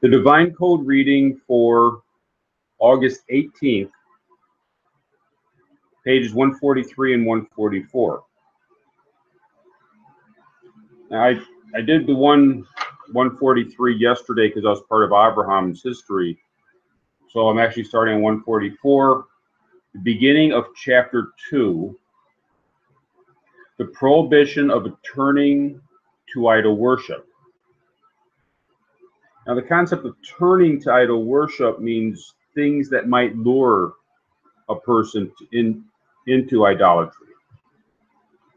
The Divine Code reading for August 18th, pages 143 and 144. Now, I did the 143 yesterday because I was part of Abraham's history. So I'm actually starting on 144, the beginning of chapter 2, the prohibition of turning to idol worship. Now, the concept of turning to idol worship means things that might lure a person into idolatry.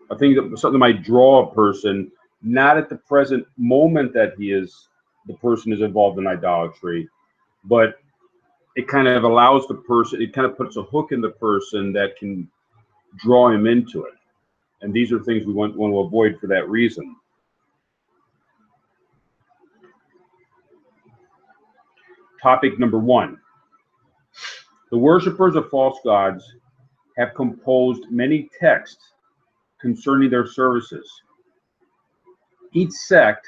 Something might draw a person, not at the present moment that the person is involved in idolatry, but it kind of allows the person, it kind of puts a hook in the person that can draw him into it. And these are things we want to avoid for that reason. Topic number 1. The worshippers of false gods have composed many texts concerning their services, each sect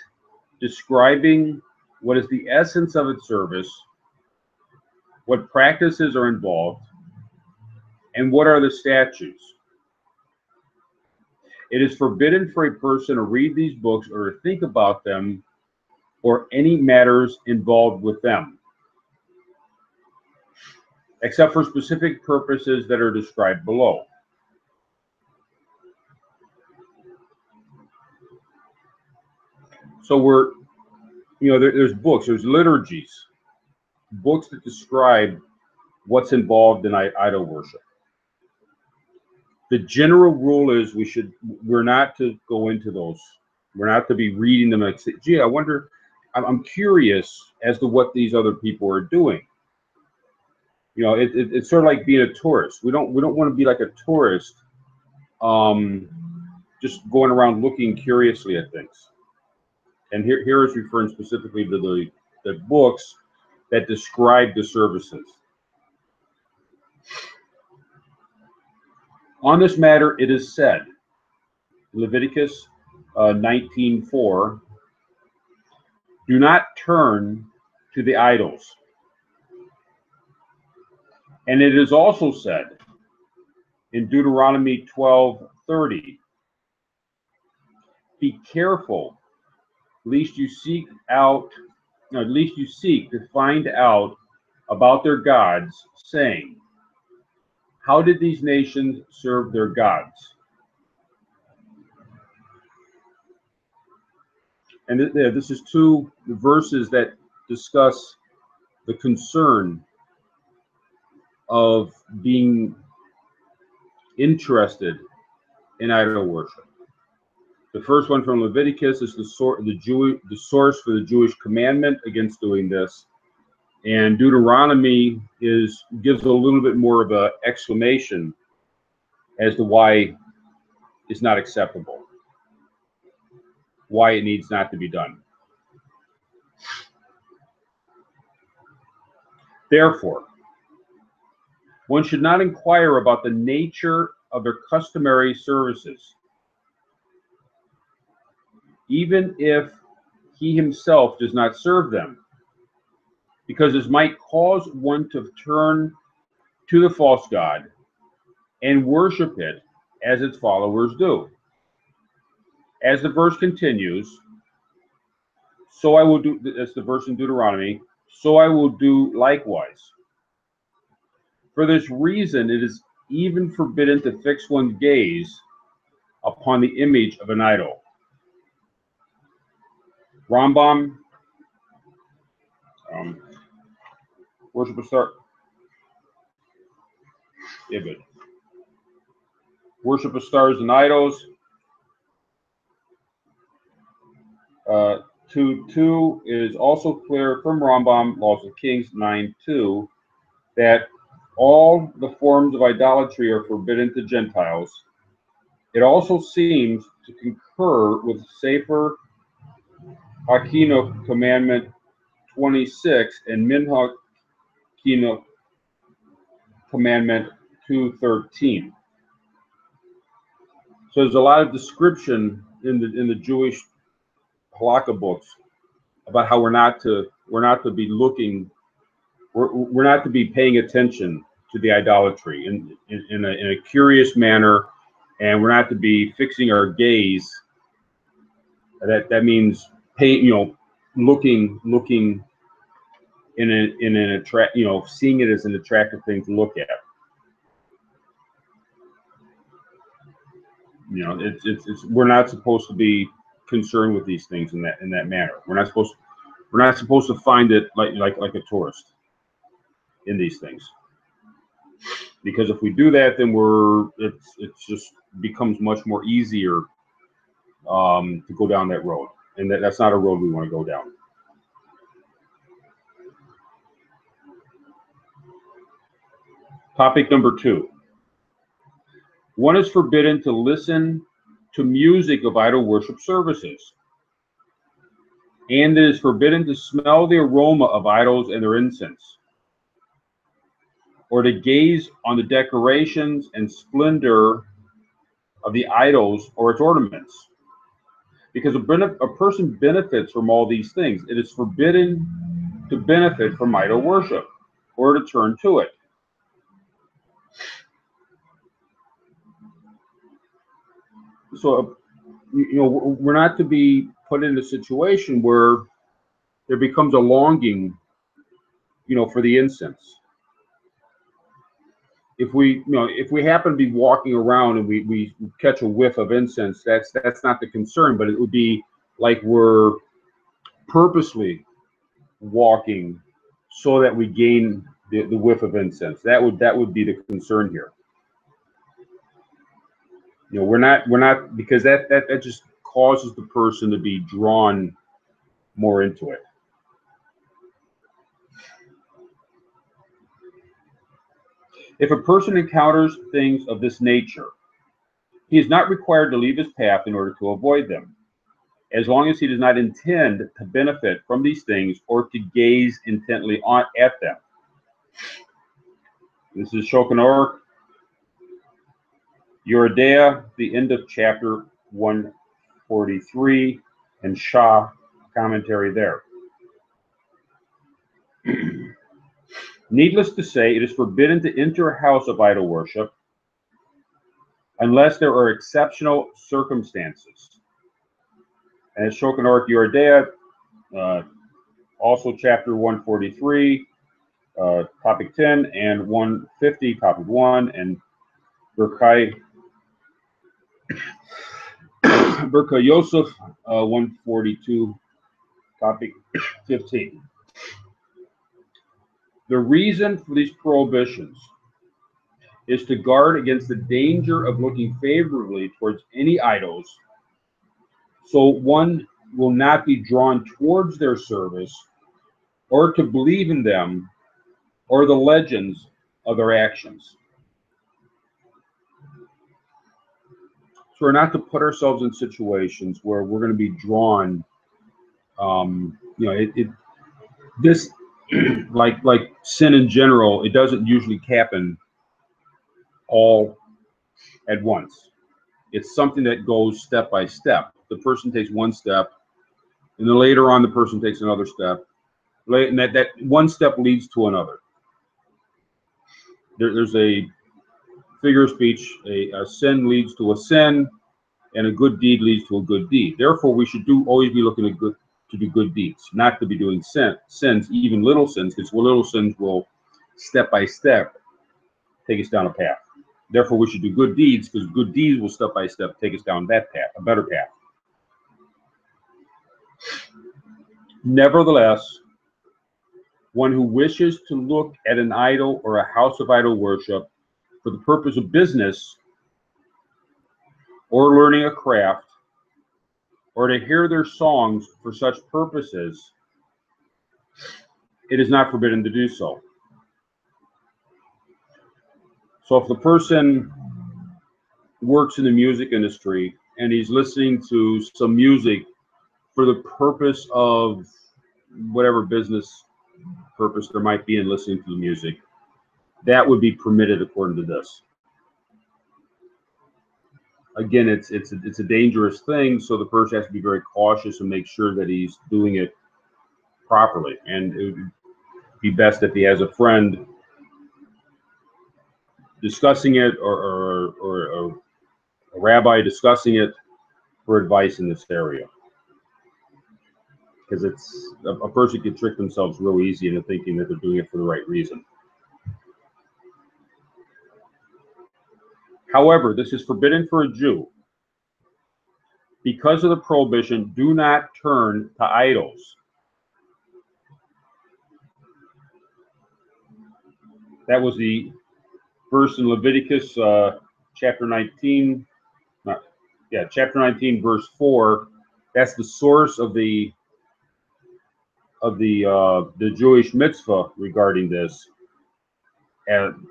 describing what is the essence of its service, what practices are involved, and what are the statutes. It is forbidden for a person to read these books or to think about them or any matters involved with them, except for specific purposes that are described below. So there's books, there's liturgies, books that describe what's involved in idol worship. The general rule is we're not to go into those. We're not to be reading them and say, gee, I'm curious as to what these other people are doing. It's sort of like being a tourist. We don't want to be like a tourist, just going around looking curiously at things. And here is referring specifically to the books that describe the services. On this matter, it is said, Leviticus 19:4, do not turn to the idols. And it is also said in Deuteronomy 12:30, be careful lest you seek to find out about their gods, saying, how did these nations serve their gods? And this is two verses that discuss the concern of being interested in idol worship. The first one from Leviticus is the source for the Jewish commandment against doing this. And Deuteronomy gives a little bit more of an explanation as to why it's not acceptable, why it needs not to be done. Therefore, one should not inquire about the nature of their customary services, even if he himself does not serve them, because this might cause one to turn to the false god and worship it as its followers do. As the verse continues, so I will do, that's the verse in Deuteronomy, so I will do likewise. For this reason, it is even forbidden to fix one's gaze upon the image of an idol. Rambam, worship of stars. Ibid. Worship of stars and idols. 2:2 is also clear from Rambam, Laws of Kings 9:2, that all the forms of idolatry are forbidden to Gentiles. It also seems to concur with Sefer HaKinuch Commandment 26 and Minhag Kinuch Commandment 2:13. So there's a lot of description in the Jewish halakha books about how we're not to be looking, we're not to be paying attention to the idolatry in a curious manner, and we're not to be fixing our gaze. That means looking in an attract, seeing it as an attractive thing to look at. We're not supposed to be concerned with these things in that manner. We're not supposed to find it like a tourist in these things, because if we do that, then it's just becomes much more easier to go down that road, and that's not a road we want to go down. Topic number 2. One is forbidden to listen to music of idol worship services, and it is forbidden to smell the aroma of idols and their incense, or to gaze on the decorations and splendor of the idols or its ornaments. Because a person benefits from all these things. It is forbidden to benefit from idol worship or to turn to it. So, we're not to be put in a situation where there becomes a longing, for the incense. If we happen to be walking around and we catch a whiff of incense, that's not the concern, but it would be like we're purposely walking so that we gain the whiff of incense. That would be the concern here. We're not, because that just causes the person to be drawn more into it. If a person encounters things of this nature, he is not required to leave his path in order to avoid them, as long as he does not intend to benefit from these things or to gaze intently at them. This is Shulchan Aruch, Yoredea, the end of chapter 143, and Shah commentary there. Needless to say, it is forbidden to enter a house of idol worship unless there are exceptional circumstances. And it's Shulchan Aruch Yoredea, also chapter 143, topic 10, and 150, topic 1, and Berkay Yosef, 142, topic 15. The reason for these prohibitions is to guard against the danger of looking favorably towards any idols, so one will not be drawn towards their service or to believe in them or the legends of their actions. So we're not to put ourselves in situations where we're going to be drawn. This like sin in general, it doesn't usually happen all at once. It's something that goes step by step. The person takes one step, and then later on the person takes another step, and that one step leads to another. There's a figure of speech: a sin leads to a sin, and a good deed leads to a good deed. Therefore, we should always be looking to do good deeds, not to be doing sins, even little sins, because little sins will step by step take us down a path. Therefore, we should do good deeds, because good deeds will step by step take us down that path, a better path. Nevertheless, one who wishes to look at an idol or a house of idol worship for the purpose of business or learning a craft, or to hear their songs for such purposes, it is not forbidden to do so. So if the person works in the music industry and he's listening to some music for the purpose of whatever business purpose there might be in listening to the music, that would be permitted according to this. Again, it's a dangerous thing, so the person has to be very cautious and make sure that he's doing it properly. And it would be best if he has a friend discussing it, or a rabbi discussing it for advice in this area. Because it's a person can trick themselves real easy into thinking that they're doing it for the right reason. However, this is forbidden for a Jew. Because of the prohibition, do not turn to idols. That was the verse in Leviticus chapter 19. Chapter 19, verse 4. That's the source of the Jewish mitzvah regarding this. And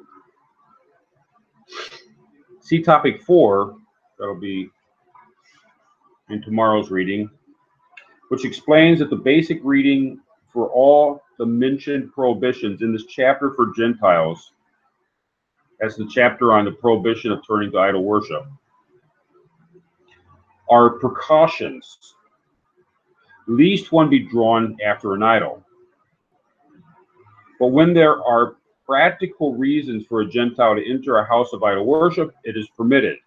see topic 4. That'll be in tomorrow's reading, which explains that the basic reading for all the mentioned prohibitions in this chapter for Gentiles, that's the chapter on the prohibition of turning to idol worship, are precautions, lest one be drawn after an idol. But when there are practical reasons for a Gentile to enter a house of idol worship, it is permitted.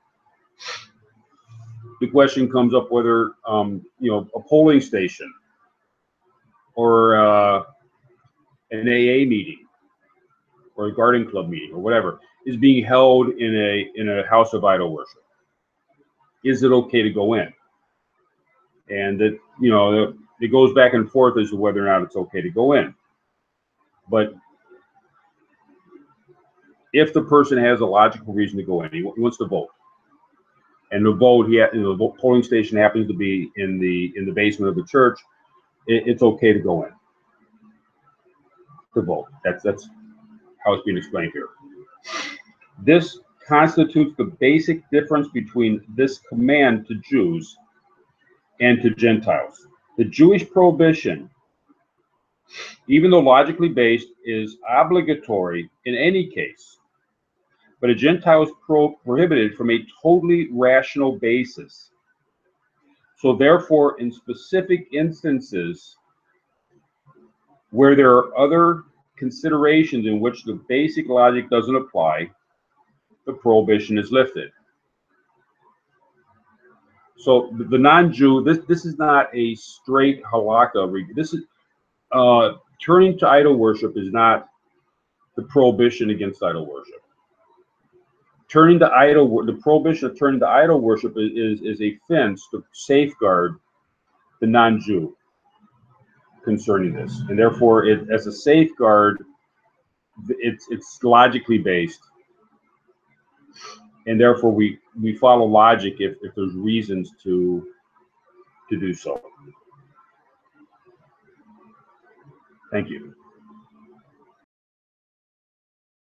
The question comes up whether, a polling station or an AA meeting or a garden club meeting or whatever is being held in a house of idol worship. Is it okay to go in? And that, it goes back and forth as to whether or not it's okay to go in. But if the person has a logical reason to go in, he wants to vote, and the vote, the polling station happens to be in the basement of the church, it's okay to go in to vote. That's how it's being explained here. This constitutes the basic difference between this command to Jews and to Gentiles. The Jewish prohibition, even though logically based, is obligatory in any case, but a Gentile is prohibited from a totally rational basis. So therefore, in specific instances where there are other considerations in which the basic logic doesn't apply, the prohibition is lifted. So the non-Jew, this is not a straight halakha. This is turning to idol worship is not the prohibition against idol worship. The prohibition of turning to idol worship is a fence to safeguard the non-Jew concerning this, and therefore, as a safeguard, it's logically based, and therefore we follow logic if there's reasons to do so. Thank you.